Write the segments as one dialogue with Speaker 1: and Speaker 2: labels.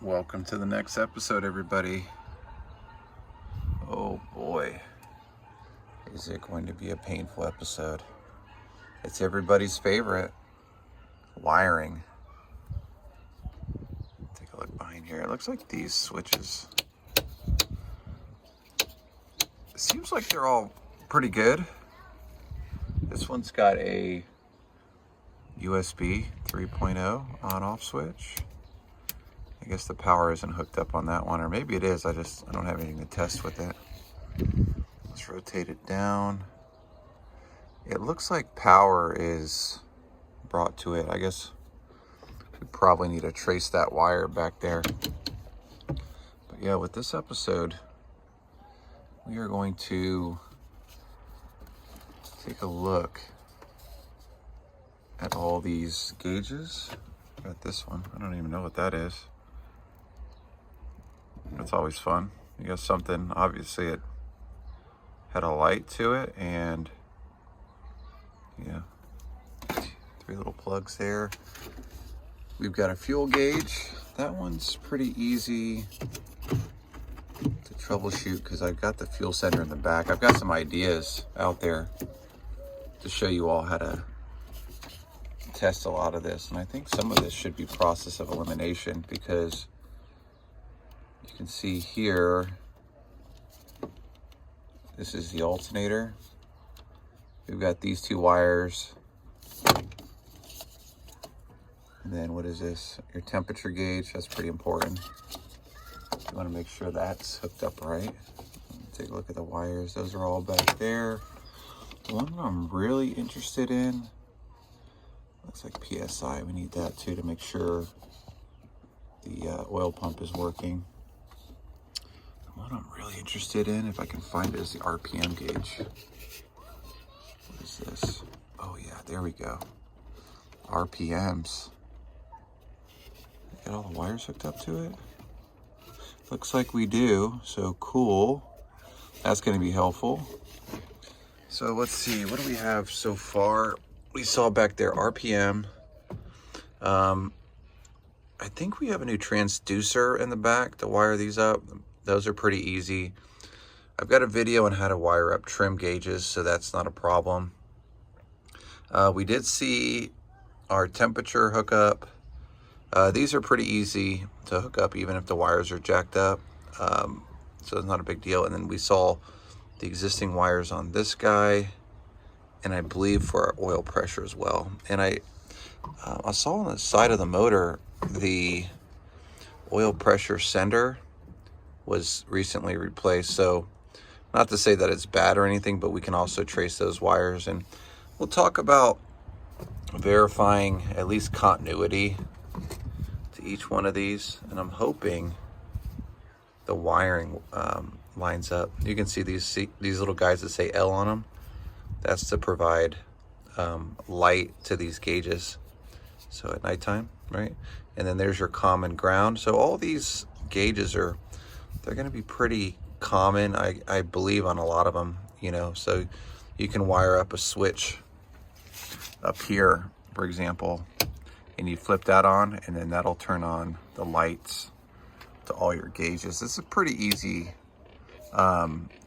Speaker 1: Welcome to the next episode, everybody. Oh boy, is it going to be a painful episode. It's everybody's favorite, wiring. Take a look behind here. It looks like these switches, it seems like they're all pretty good. This one's got a USB 3.0 on-off switch. I guess the power isn't hooked up on that one, or maybe it is. I don't have anything to test with it. Let's rotate it down. It looks like power is brought to it. I guess we probably need to trace that wire back there. But yeah, with this episode, we are going to take a look at all these gauges. Got this one. I don't even know what that is. That's always fun. You got something, obviously it had a light to it, and yeah, 3 little plugs there. We've got a fuel gauge. That one's pretty easy to troubleshoot because I've got the fuel sender in the back. I've got some ideas out there to show you all how to test a lot of this, and I think some of this should be process of elimination, because you can see here, this is the alternator. We've got these 2 wires. And then what is this? Your temperature gauge. That's pretty important. You want to make sure that's hooked up right. Take a look at the wires. Those are all back there. The one I'm really interested in, looks like PSI. We need that too to make sure the oil pump is working. What I'm really interested in, if I can find it, is the RPM gauge. What is this? Oh yeah, there we go. RPMs. Get all the wires hooked up to it? Looks like we do, so cool. That's gonna be helpful. So let's see, what do we have so far? We saw back there RPM. I think we have a new transducer in the back to wire these up. Those are pretty easy. I've got a video on how to wire up trim gauges, so that's not a problem. We did see our temperature hookup. These are pretty easy to hook up even if the wires are jacked up. So it's not a big deal. And then we saw the existing wires on this guy, and I believe for our oil pressure as well. And I saw on the side of the motor, the oil pressure sender was recently replaced. So not to say that it's bad or anything, but we can also trace those wires, and we'll talk about verifying at least continuity to each one of these. And I'm hoping the wiring lines up. You can see these little guys that say L on them. That's to provide light to these gauges, so at nighttime, right? And then there's your common ground. So all these gauges they're going to be pretty common, I believe, on a lot of them, you know. So you can wire up a switch up here, for example, and you flip that on, and then that'll turn on the lights to all your gauges. This is a pretty easy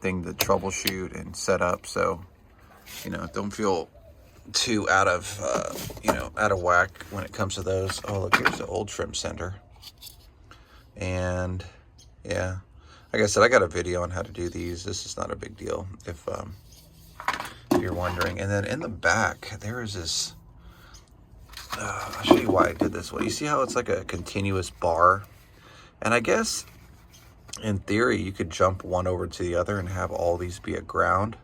Speaker 1: thing to troubleshoot and set up. So, you know, don't feel too out of whack when it comes to those. Oh, look, here's the old trim sender. And yeah, like I said, I got a video on how to do these. This is not a big deal if you're wondering. And then in the back, there is this, I'll show you why I did this way. You see how it's like a continuous bar? And I guess in theory, you could jump one over to the other and have all these be a ground.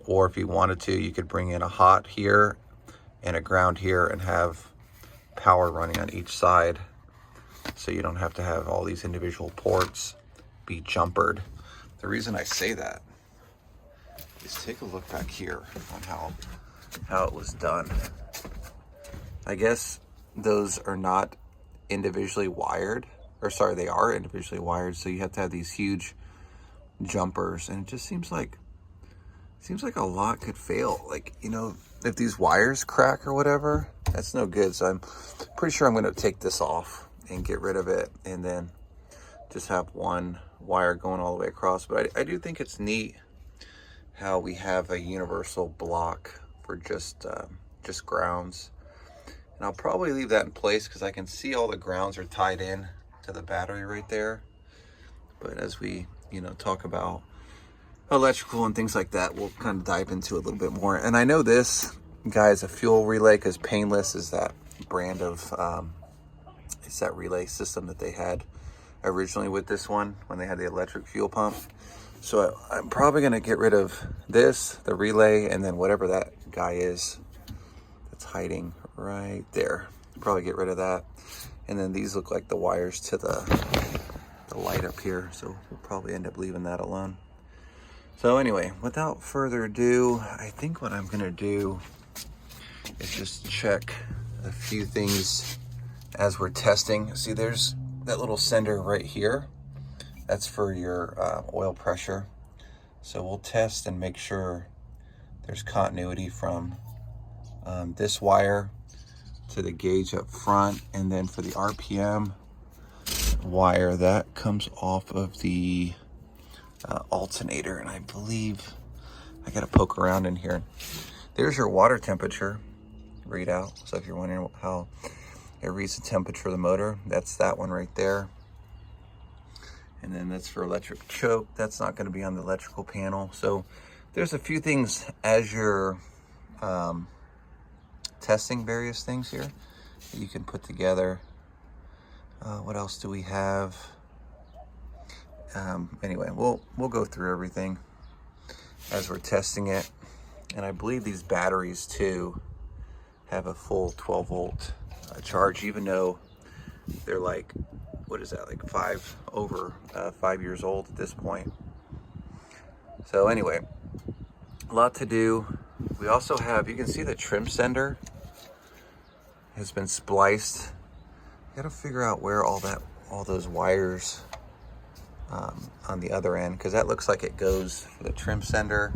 Speaker 1: Or if you wanted to, you could bring in a hot here and a ground here and have power running on each side. So you don't have to have all these individual ports be jumpered. The reason I say that is take a look back here on how it was done. I guess those are not individually wired, or sorry, they are individually wired. So you have to have these huge jumpers, and it just seems like a lot could fail. Like, you know, if these wires crack or whatever, that's no good. So I'm pretty sure I'm going to take this off and get rid of it, and then just have one wire going all the way across. But I do think it's neat how we have a universal block for just grounds. And I'll probably leave that in place because I can see all the grounds are tied in to the battery right there. But as we, talk about electrical and things like that, we'll kind of dive into it a little bit more. And I know this, guys, a fuel relay, because Painless is that brand of, it's that relay system that they had originally with this one when they had the electric fuel pump. So I'm probably going to get rid of this, the relay, and then whatever that guy is that's hiding right there. Probably get rid of that. And then these look like the wires to the light up here, so we'll probably end up leaving that alone. So anyway, without further ado, I think what I'm gonna do is just check a few things as we're testing. See, there's that little sender right here. That's for your oil pressure. So we'll test and make sure there's continuity from this wire to the gauge up front, and then for the RPM wire that comes off of the alternator. And I believe I gotta poke around in here. There's your water temperature readout. So if you're wondering how it reads the temperature of the motor, that's that one right there. And then that's for electric choke. That's not going to be on the electrical panel. So there's a few things as you're testing various things here that you can put together. What else do we have? Anyway, we'll go through everything as we're testing it. And I believe these batteries too have a full 12 volt charge, even though they're like, what is that, like 5 years old at this point. So anyway, a lot to do. We also have, you can see the trim sender has been spliced. Got to figure out where all those wires on the other end, because that looks like it goes for the trim sender.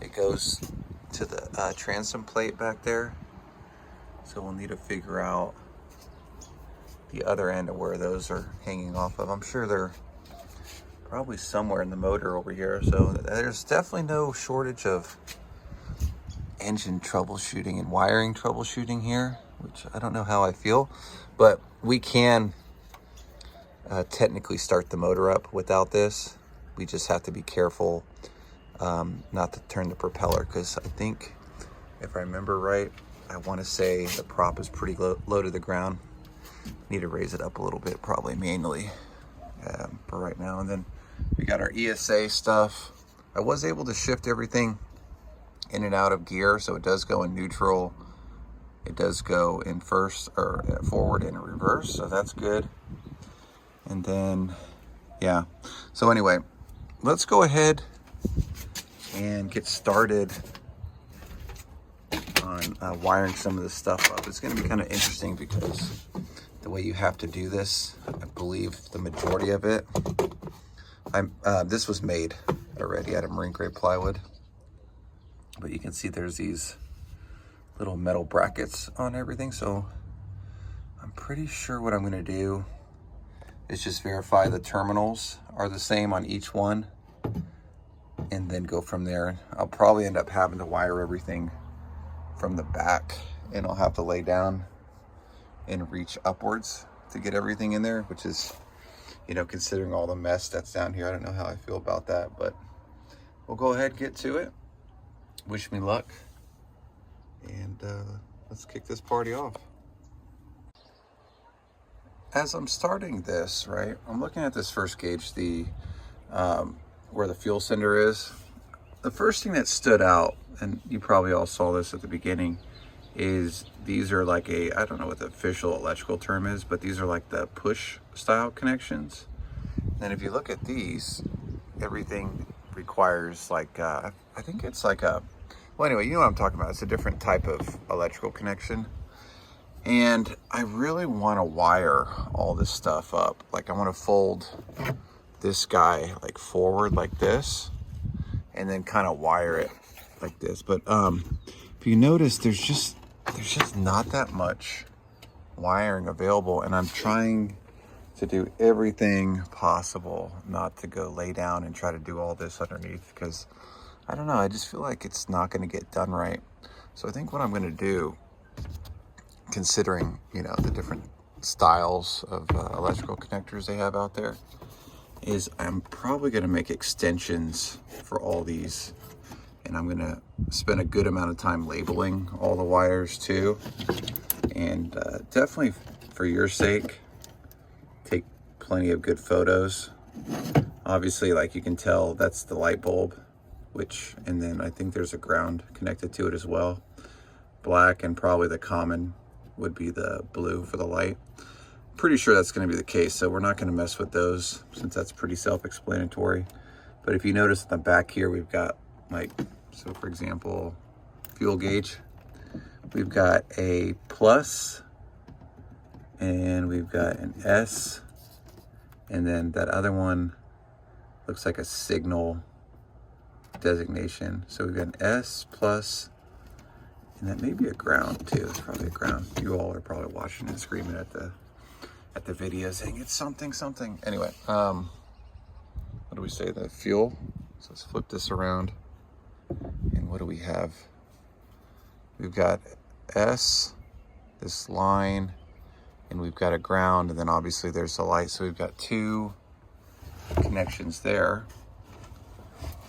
Speaker 1: It goes to the transom plate back there. So we'll need to figure out the other end of where those are hanging off of. I'm sure they're probably somewhere in the motor over here. So there's definitely no shortage of engine troubleshooting and wiring troubleshooting here, which I don't know how I feel, but we can technically start the motor up without this. We just have to be careful not to turn the propeller, because I think, if I remember right, I want to say the prop is pretty low to the ground. Need to raise it up a little bit, probably manually for right now. And then we got our ESA stuff. I was able to shift everything in and out of gear, so it does go in neutral. It does go in first, or forward and reverse, so that's good. And then, yeah. So anyway, let's go ahead and get started on wiring some of this stuff up. It's going to be kind of interesting because the way you have to do this, I believe the majority of it, this was made already out of marine grade plywood, but you can see there's these little metal brackets on everything. So I'm pretty sure what I'm going to do is just verify the terminals are the same on each one, and then go from there. I'll probably end up having to wire everything from the back, and I'll have to lay down and reach upwards to get everything in there, which is, considering all the mess that's down here, I don't know how I feel about that, but we'll go ahead and get to it. Wish me luck, and let's kick this party off. As I'm starting this, right, I'm looking at this first gauge, the where the fuel sender is. The first thing that stood out, and you probably all saw this at the beginning, is these are like I don't know what the official electrical term is, but these are like the push style connections. And if you look at these, everything requires like, I think it's like well anyway, you know what I'm talking about. It's a different type of electrical connection. And I really want to wire all this stuff up. Like I want to fold this guy like forward like this, and then kind of wire it like this. But if you notice, there's just not that much wiring available, and I'm trying to do everything possible not to go lay down and try to do all this underneath, because I don't know, I just feel like it's not going to get done right. So I think what I'm going to do, considering, you know, the different styles of electrical connectors they have out there, is I'm probably going to make extensions for all these, and I'm going to spend a good amount of time labeling all the wires too. And definitely for your sake, take plenty of good photos. Obviously, like you can tell, that's the light bulb, and then I think there's a ground connected to it as well. Black, and probably the common would be the blue for the light. Pretty sure that's going to be the case, so we're not going to mess with those since that's pretty self-explanatory. But if you notice in the back here, we've got, like, so for example, fuel gauge. We've got a plus, and we've got an S, and then that other one looks like a signal designation. So we've got an S plus, and that may be a ground too. It's probably a ground. You all are probably watching and screaming at the video saying it's something. Anyway, what do we say? The fuel. So let's flip this around. And what do we have? We've got S, this line, and we've got a ground, and then obviously there's the light. So we've got two connections there.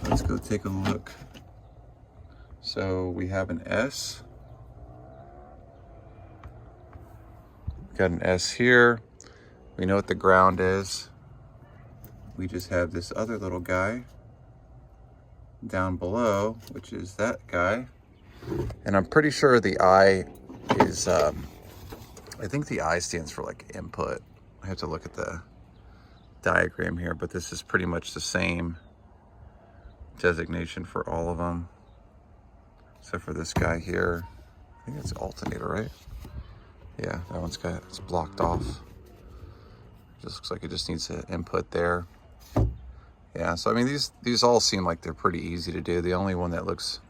Speaker 1: Let's go take a look. So we have an S. We've got an S here. We know what the ground is. We just have this other little guy down below, which is that guy. And I'm pretty sure the I is, I think the I stands for like input. I have to look at the diagram here, but this is pretty much the same designation for all of them, except for this guy here. I think it's alternator, right? Yeah, that one's it's blocked off. Just looks like it just needs an input there. Yeah, so I mean, these all seem like they're pretty easy to do. The only one that looks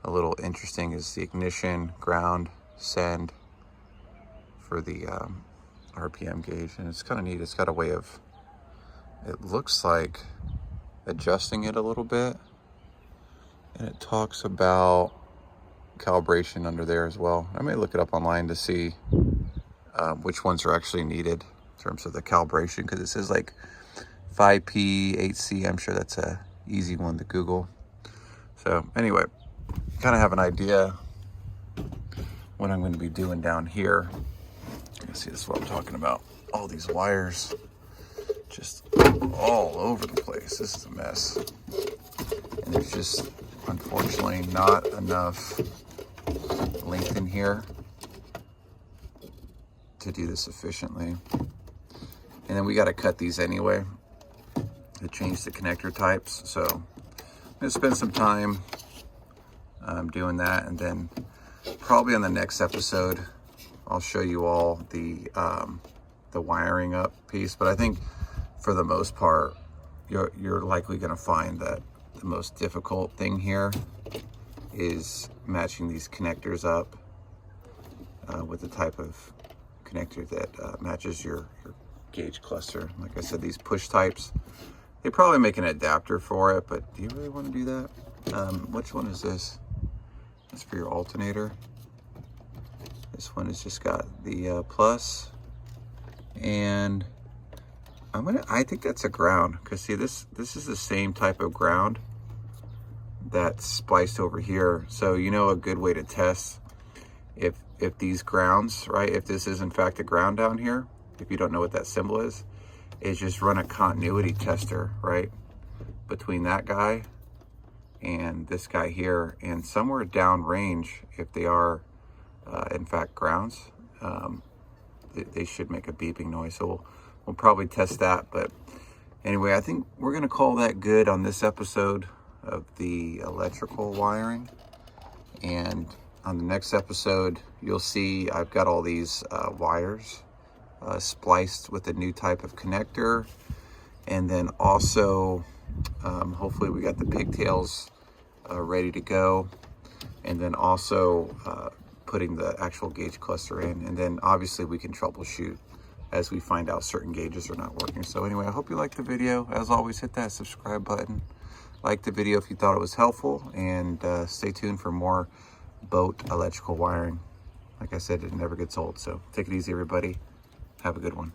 Speaker 1: a little interesting is the ignition, ground, send for the RPM gauge. And it's kind of neat. It's got a way of, it looks like adjusting it a little bit. And it talks about calibration under there as well. I may look it up online to see which ones are actually needed in terms of the calibration, because it says like 5P, 8C. I'm sure that's a easy one to Google. So anyway, kind of have an idea what I'm going to be doing down here. You see, this is what I'm talking about. All these wires just all over the place. This is a mess. And there's just, unfortunately, not enough length in here to do this efficiently. And then we got to cut these anyway to change the connector types. So I'm going to spend some time doing that, and then probably on the next episode I'll show you all the wiring up piece. But I think for the most part, you're likely going to find that the most difficult thing here is matching these connectors up with the type of connector that matches your gauge cluster. Like I said, these push types, they probably make an adapter for it, but do you really want to do that? Which one is this? That's for your alternator. This one has just got the plus, and I think that's a ground, because see, this is the same type of ground that's spliced over here. So you know, a good way to test if these grounds, right, if this is in fact a ground down here, if you don't know what that symbol is just run a continuity tester, right, between that guy and this guy here, and somewhere down range, if they are in fact grounds, they should make a beeping noise. So we'll probably test that. But anyway, I think we're gonna call that good on this episode of the electrical wiring. And on the next episode, you'll see I've got all these wires spliced with a new type of connector, and then also hopefully we got the pigtails ready to go, and then also putting the actual gauge cluster in. And then obviously we can troubleshoot as we find out certain gauges are not working. So anyway, I hope you liked the video. As always, hit that subscribe button. Like the video if you thought it was helpful, and stay tuned for more boat electrical wiring. Like I said, it never gets old. So take it easy, everybody. Have a good one.